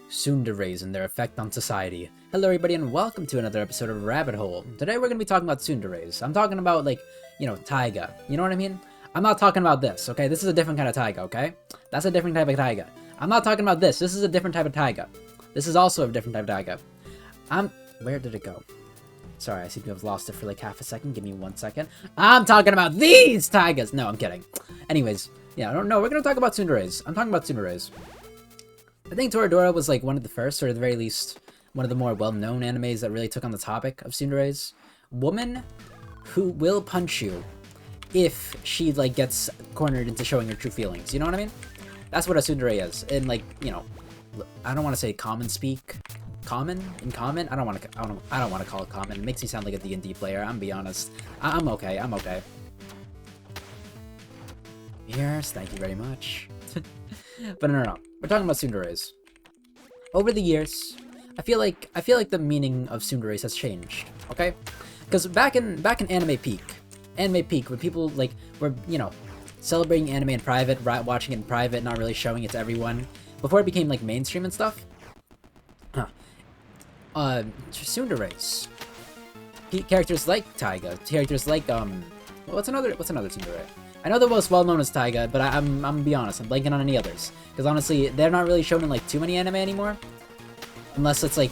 Tsunderes and their effect on society. Hello everybody and welcome to another episode of Rabbit Hole. Today we're going to be talking about tsunderes. I'm talking about taiga. You know what I mean? I'm not talking about this, okay? This is a different kind of taiga, okay? That's a different type of taiga. I'm not talking about this. This is a different type of taiga. This is also a different type of taiga. Where did it go? Sorry, I seem to have lost it for like half a second. Give me 1 second. I'm talking about these taigas! No, I'm kidding. Anyways, yeah, I don't know. We're going to talk about tsunderes. I'm talking about tsunderes. I think Toradora was like one of the first, or at the very least, one of the more well-known animes that really took on the topic of tsunderes. Woman who will punch you if she like gets cornered into showing her true feelings. You know what I mean? That's what a tsundere is. In like, you know, I don't want to say common speak. Common? In common? I don't want to call it common. It makes me sound like a D&D player. I'm be honest. I'm okay. I'm okay. Yes, thank you very much. But no. We're talking about tsunderes. Over the years, I feel like the meaning of tsunderes has changed. Okay, because back in anime peak, when people like were celebrating anime in private, watching it in private, not really showing it to everyone, before it became like mainstream and stuff. Tsunderes, characters like Taiga, characters like what's another tsundere? I know the most well-known is Taiga, but I'm gonna be honest, I'm blanking on any others. Because honestly, they're not really shown in like too many anime anymore. Unless it's like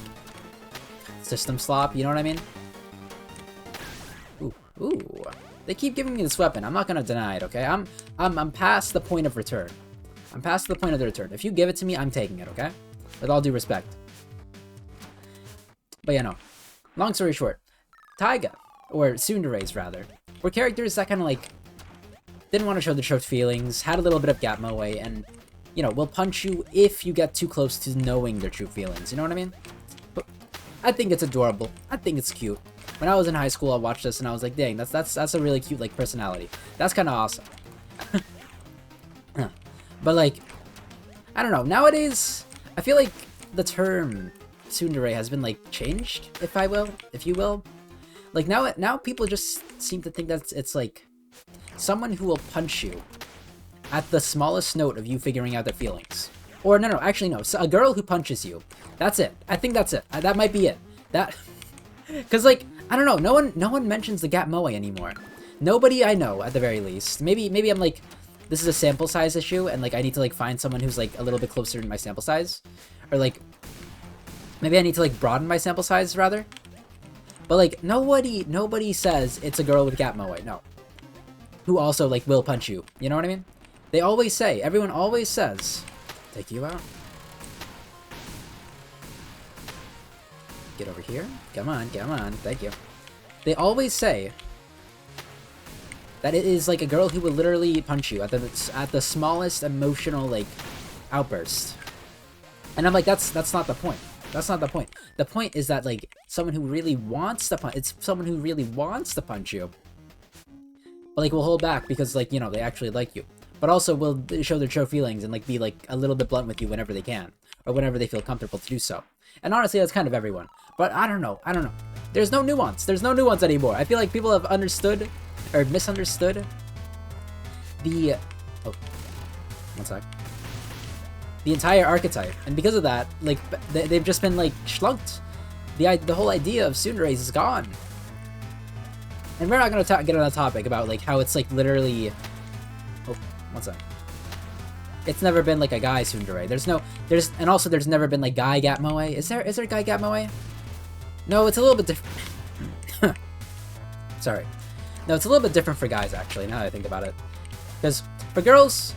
system slop, you know what I mean? Ooh. They keep giving me this weapon. I'm not gonna deny it, okay? I'm past the point of return. I'm past the point of the return. If you give it to me, I'm taking it, okay? With all due respect. But yeah, no. Long story short, Taiga, or tsunderes rather, were characters that kind of like didn't want to show the true feelings, had a little bit of gap moe, and, will punch you if you get too close to knowing their true feelings, you know what I mean? But I think it's adorable. I think it's cute. When I was in high school, I watched this and I was like, dang, that's a really cute, like, personality. That's kind of awesome. But, like, I don't know. Nowadays, I feel like the term tsundere has been, like, changed, if you will. Like, now people just seem to think that it's like, someone who will punch you at the smallest note of you figuring out their feelings. Or no, actually no. So a girl who punches you. That's it. I think that's it. That might be it. Cause like, I don't know. No one mentions the gap moe anymore. Nobody I know, at the very least. Maybe I'm like, this is a sample size issue, and like I need to like find someone who's like a little bit closer to my sample size, or like maybe I need to like broaden my sample size rather. But like nobody says it's a girl with gap moe. No. Who also, like, will punch you. You know what I mean? They always say, everyone always says, take you out. Get over here. Come on, thank you. They always say that it is, like, a girl who will literally punch you at the smallest emotional, like, outburst. And I'm like, that's not the point. That's not the point. The point is that, like, someone who really wants to punch, it's someone who really wants to punch you. But, like, will hold back because, like, they actually like you. But also will show their true feelings and, like, be, like, a little bit blunt with you whenever they can. Or whenever they feel comfortable to do so. And honestly, that's kind of everyone. But I don't know. There's no nuance. There's no nuance anymore. I feel like people have understood, or misunderstood, the... Oh. 1 sec. The entire archetype. And because of that, like, they've just been, like, schlunked. The whole idea of tsunderes is gone. And we're not going to get on a topic about, like, how it's, like, literally... Oh, 1 sec. It's never been, like, a guy tsundere. And also there's never been, like, guy gap moe. Is there guy gap moe? No, it's a little bit different. Sorry. No, it's a little bit different for guys, actually, now that I think about it. Because for girls,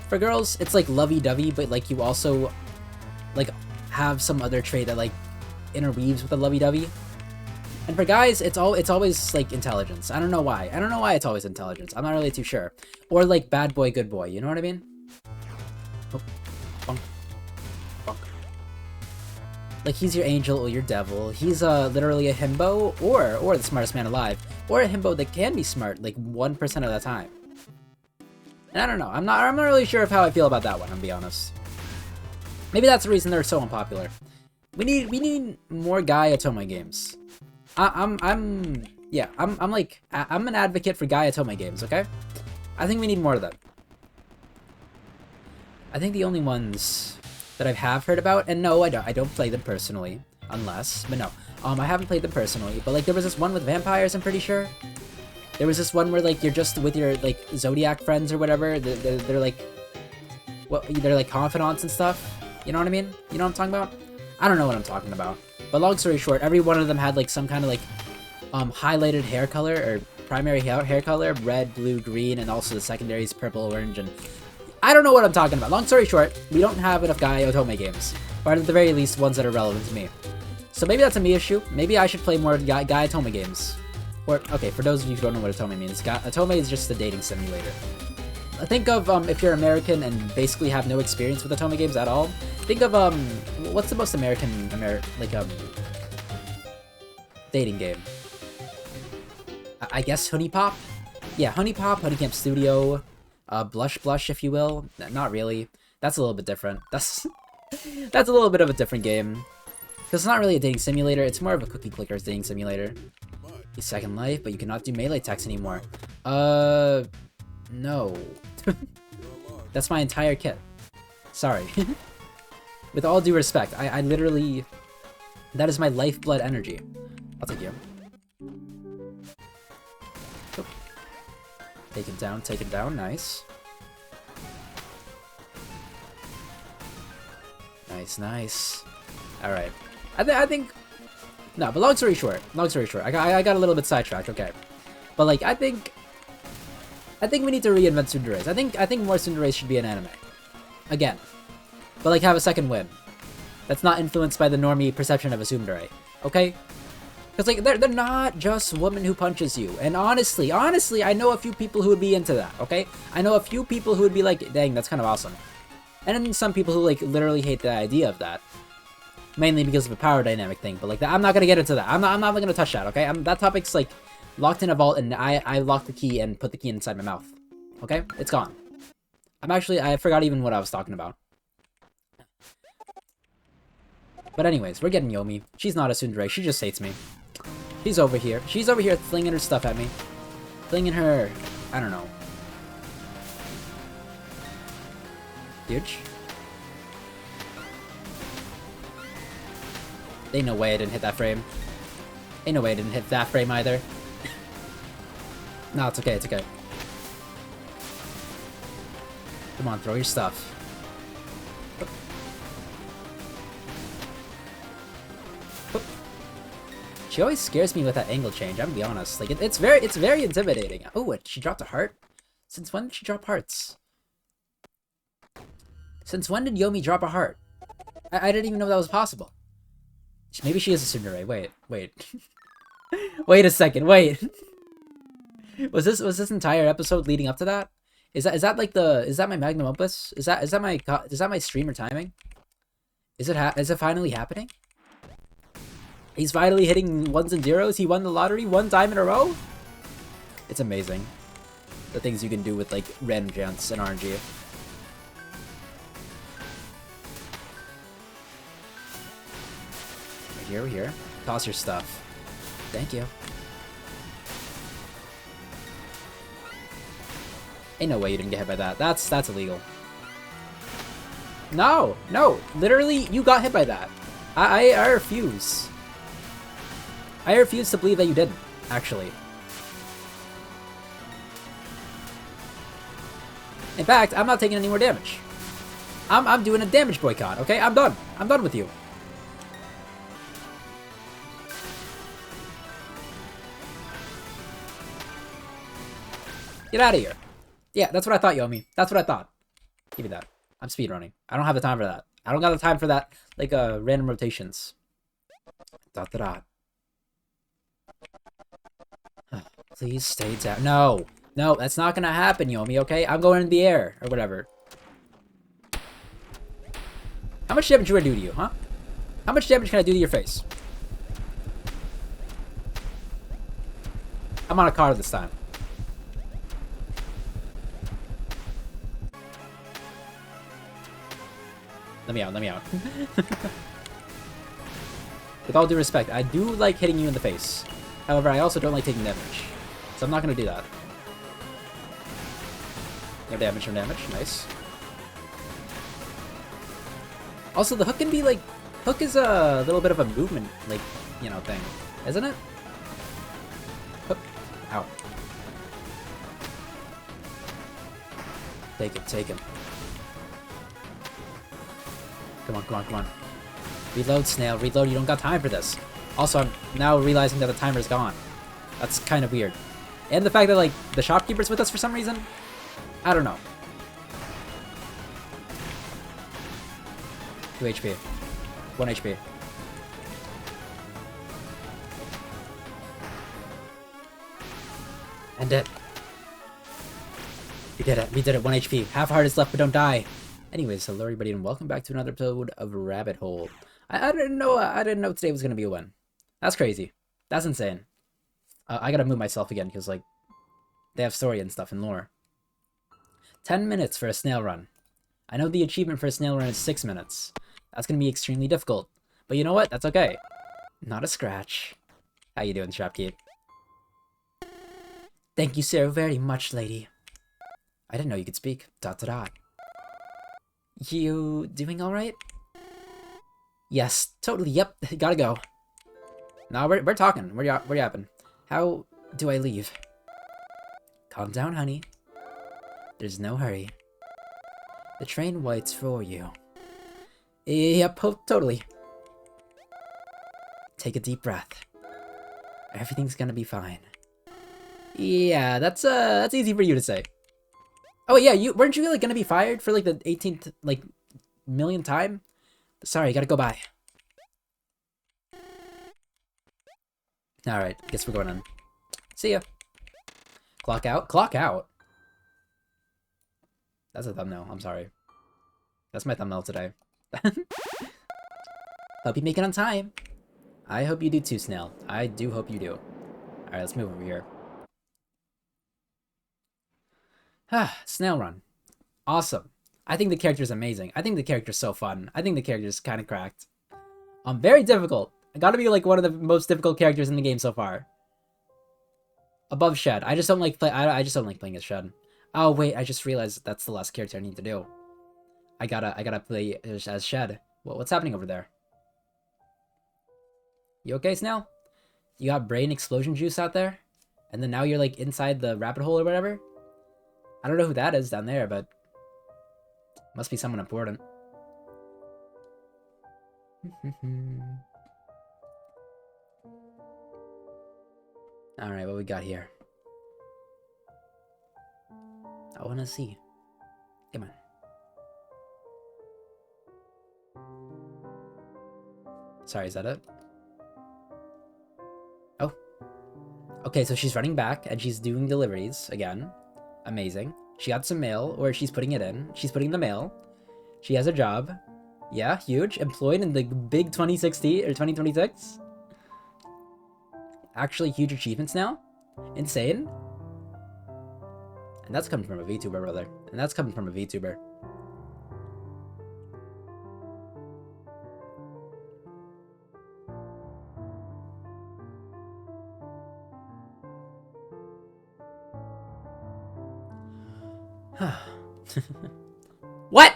it's, like, lovey-dovey, but, like, you also, like, have some other trait that, like, interweaves with the lovey-dovey. And for guys, it's always, like, intelligence. I don't know why. It's always intelligence. I'm not really too sure. Or, like, bad boy, good boy. You know what I mean? Oh. Bonk. Bonk. Like, he's your angel or your devil. He's, literally a himbo or the smartest man alive. Or a himbo that can be smart, like, 1% of the time. And I don't know. I'm not really sure of how I feel about that one, I'm be honest. Maybe that's the reason they're so unpopular. We need more guy Otome games. I'm an advocate for Gaia Tome games, okay? I think we need more of them. I think the only ones that I have heard about, and no, I don't play them personally, but no. I haven't played them personally, but like there was this one with vampires, I'm pretty sure. There was this one where like you're just with your like Zodiac friends or whatever. They're like, they're like confidants and stuff. You know what I mean? You know what I'm talking about? I don't know what I'm talking about. But long story short, every one of them had like some kind of like highlighted hair color or primary hair color, red, blue, green, and also the secondaries purple, orange, and I don't know what I'm talking about. Long story short, we don't have enough Guy Otome games, or at the very least ones that are relevant to me. So maybe that's a me issue. Maybe I should play more Guy Otome games. Or, okay, for those of you who don't know what Otome means, Otome is just a dating simulator. Think of, if you're American and basically have no experience with Otome games at all, think of, what's the most American, dating game? I guess Honey Pop? Yeah, Honey Pop, Honey Camp Studio, Blush, if you will. Not really. That's a little bit different. That's a little bit of a different game. Because it's not really a dating simulator, it's more of a cookie clickers dating simulator. Second Life, but you cannot do melee attacks anymore. No. That's my entire kit. Sorry. With all due respect, I literally... That is my lifeblood energy. I'll take you. Oh. Take him down, nice. Nice. Alright. I think... No, but long story short, I got a little bit sidetracked, okay. But like, I think we need to reinvent tsunderes. I think more tsunderes should be an anime. Again. But like, have a second win. That's not influenced by the normie perception of a tsundere, okay? Because like, they're not just women who punches you. And honestly, I know a few people who would be into that, okay? I know a few people who would be like, dang, that's kind of awesome. And then some people who like literally hate the idea of that. Mainly because of a power dynamic thing, but like I'm not gonna get into that. I'm not gonna touch that, okay? That topic's like locked in a vault, and I locked the key and put the key inside my mouth. Okay, it's gone. I forgot even what I was talking about. But anyways, we're getting Yomi. She's not a tsundere. She just hates me. She's over here flinging her stuff at me, flinging her. I don't know. Huge. Ain't no way I didn't hit that frame. Ain't no way I didn't hit that frame either. No, it's okay, it's okay. Come on, throw your stuff. She always scares me with that angle change, I'm gonna be honest. Like, it's very intimidating. Oh, what? She dropped a heart? Since when did she drop hearts? Since when did Yomi drop a heart? I didn't even know that was possible. Maybe she is a tsundere. Wait. Wait a second. Wait. Was this entire episode leading up to that? Is that my magnum opus? Is that my streamer timing? Is it finally happening? He's finally hitting ones and zeros. He won the lottery 1 time in a row. It's amazing. The things you can do with like random chance and RNG. We're here. Toss your stuff. Thank you. Ain't no way you didn't get hit by that. That's illegal. No! Literally, you got hit by that. I refuse. I refuse to believe that you didn't, actually. In fact, I'm not taking any more damage. I'm doing a damage boycott, okay? I'm done. I'm done with you. Get out of here. Yeah, that's what I thought, Yomi. That's what I thought. Give me that. I'm speedrunning. I don't have the time for that. I don't got the time for that, like, random rotations. Dot. Please stay down. No, that's not gonna happen, Yomi, okay? I'm going in the air, or whatever. How much damage do I do to you, huh? How much damage can I do to your face? I'm on a car this time. Let me out. With all due respect, I do like hitting you in the face. However, I also don't like taking damage. So I'm not going to do that. No damage. Nice. Also, the hook can be like... Hook is a little bit of a movement, like, you know, thing. Isn't it? Hook. Ow. Take it, take him. Come on, come on, come on. Reload, Snail, reload, you don't got time for this. Also, I'm now realizing that the timer's gone. That's kind of weird. And the fact that, like, the shopkeeper's with us for some reason? I don't know. 2 HP. 1 HP. And it. We did it. We did it. 1 HP. Half heart is left, but don't die. Anyways, hello everybody, and welcome back to another episode of Rabbit Hole. I didn't know today was gonna be a win. That's crazy. That's insane. I gotta move myself again because like they have story and stuff and lore. 10 minutes for a snail run. I know the achievement for a snail run is 6 minutes. That's gonna be extremely difficult. But you know what? That's okay. Not a scratch. How you doing, shopkeep? Thank you so very much, lady. I didn't know you could speak. ... You doing alright? Yes, totally, yep, gotta go. Nah, we're talking. We're yapping. How do I leave? Calm down, honey. There's no hurry. The train waits for you. Yep, totally. Take a deep breath. Everything's gonna be fine. Yeah, that's easy for you to say. Oh yeah, weren't you like gonna be fired for like the 18th like millionth time? Sorry, gotta go by. All right, guess we're going on. See ya. Clock out. Clock out. That's a thumbnail. I'm sorry. That's my thumbnail today. Hope you make it on time. I hope you do too, Snail. I do hope you do. All right, let's move over here. Ah, Snail Run. Awesome. I think the character's amazing. I think the character's so fun. I think the character's kind of cracked. Very difficult. I gotta be like one of the most difficult characters in the game so far. Above Shed. I just don't like I just don't like playing as Shed. Oh wait, I just realized that's the last character I need to do. I gotta play as Shed. What's happening over there? You okay, Snail? You got brain explosion juice out there? And then now you're like inside the rabbit hole or whatever? I don't know who that is down there, but must be someone important. Alright, what we got here? I wanna see. Come on. Sorry, is that it? Oh. Okay, so she's running back and she's doing deliveries again. Amazing. She got some mail, or she's putting it in. She's putting the mail. She has a job. Yeah, huge. Employed in the big 2060 or 2026. Actually, huge achievements now. Insane. And that's coming from a VTuber, brother. And that's coming from a VTuber. What?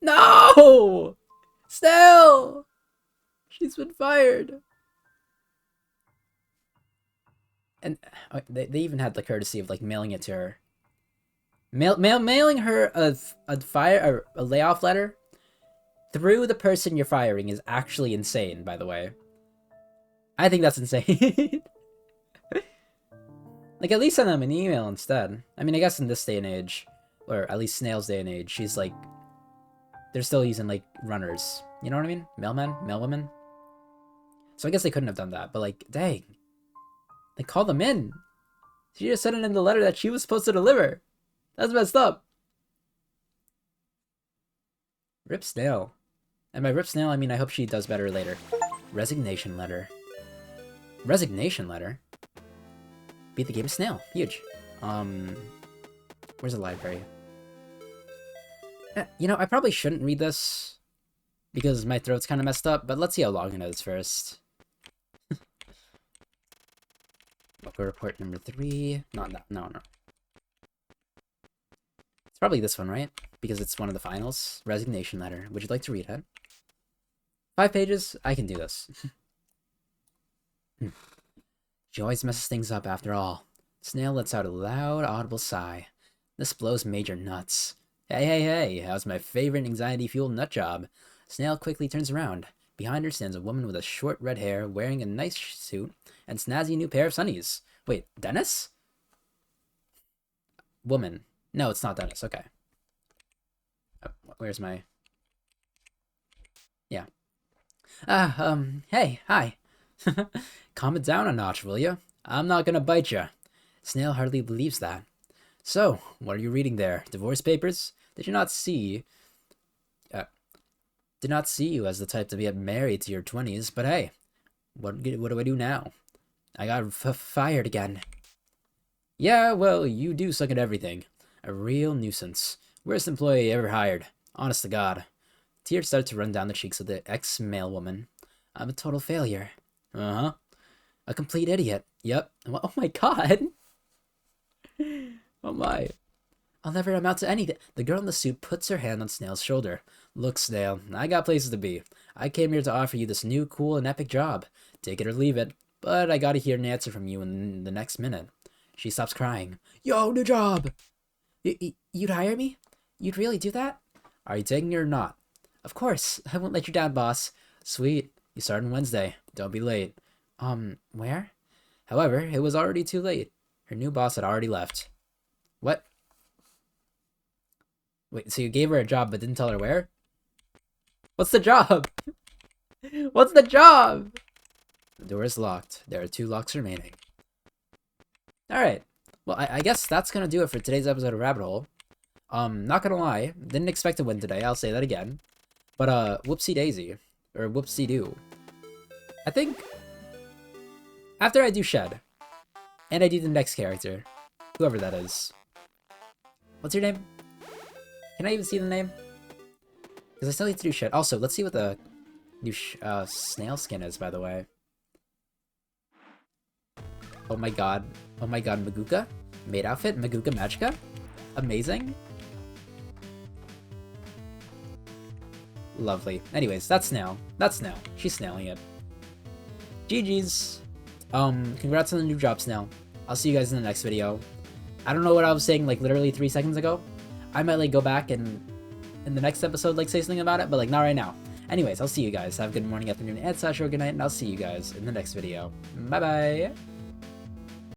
No! Still! She's been fired. And they even had the courtesy of like mailing it to her. Mailing her a layoff letter through the person you're firing is actually insane, by the way. I think that's insane. Like, at least send them an email instead. I mean, I guess in this day and age, or at least Snail's day and age, she's like, they're still using, like, runners. You know what I mean? Mailmen? Mailwomen? So I guess they couldn't have done that, but, like, dang. They called them in. She just sent it in the letter that she was supposed to deliver. That's messed up. Rip Snail. And by Rip Snail, I mean I hope she does better later. Resignation letter. Resignation letter? Beat the game of Snail. Huge. Where's the library? You know, I probably shouldn't read this because my throat's kind of messed up, but let's see how long it is first. Local report number 3. No. It's Probably this one, right? Because it's one of the finals. Resignation letter. Would you like to read it? 5 pages? I can do this. She always messes things up after all. Snail lets out a loud, audible sigh. This blows Major nuts. Hey, hey, hey, how's my favorite anxiety-fueled nut job? Snail quickly turns around. Behind her stands a woman with a short red hair, wearing a nice suit, and snazzy new pair of sunnies. Wait, Dennis? Woman. No, it's not Dennis, okay. Where's my... Yeah. Hey, hi. Calm it down a notch, will you? I'm not gonna bite ya. Snail hardly believes that. So, what are you reading there? Divorce papers? Did not see you as the type to get married to your 20s, but hey, what do I do now? I got fired again. Yeah, well, you do suck at everything. A real nuisance. Worst employee ever hired. Honest to God. Tears start to run down the cheeks of the ex-male woman. I'm a total failure. Uh-huh. A complete idiot. Yep. Oh my god. Oh my. I'll never amount to anything. The girl in the suit puts her hand on Snail's shoulder. Look, Snail, I got places to be. I came here to offer you this new, cool, and epic job. Take it or leave it. But I gotta hear an answer from you in the next minute. She stops crying. Yo, new job! You'd hire me? You'd really do that? Are you taking it or not? Of course. I won't let you down, boss. Sweet. You start on Wednesday. Don't be late. Where? However, it was already too late. Her new boss had already left. What? Wait, so you gave her a job but didn't tell her where? What's the job? What's the job? The door is locked. There are 2 locks remaining. Alright. Well, I guess that's gonna do it for today's episode of Rabbit Hole. Not gonna lie. Didn't expect to win today. I'll say that again. But, whoopsie daisy. Or whoopsie doo. I think after I do Shed, and I do the next character, whoever that is. What's your name? Can I even see the name? Because I still need to do Shed. Also, let's see what the new snail skin is, by the way. Oh my god. Oh my god, Maguka? Maid outfit? Maguka Magica? Amazing. Lovely. Anyways, that's Snail. That's Snail. She's snailing it. GG's. Congrats on the new job, Snail. I'll see you guys in the next video. I don't know what I was saying, like, literally 3 seconds ago. I might, like, go back and in the next episode, like, say something about it, but, like, not right now. Anyways, I'll see you guys. Have a good morning, afternoon, and/or good night, and I'll see you guys in the next video. Bye-bye!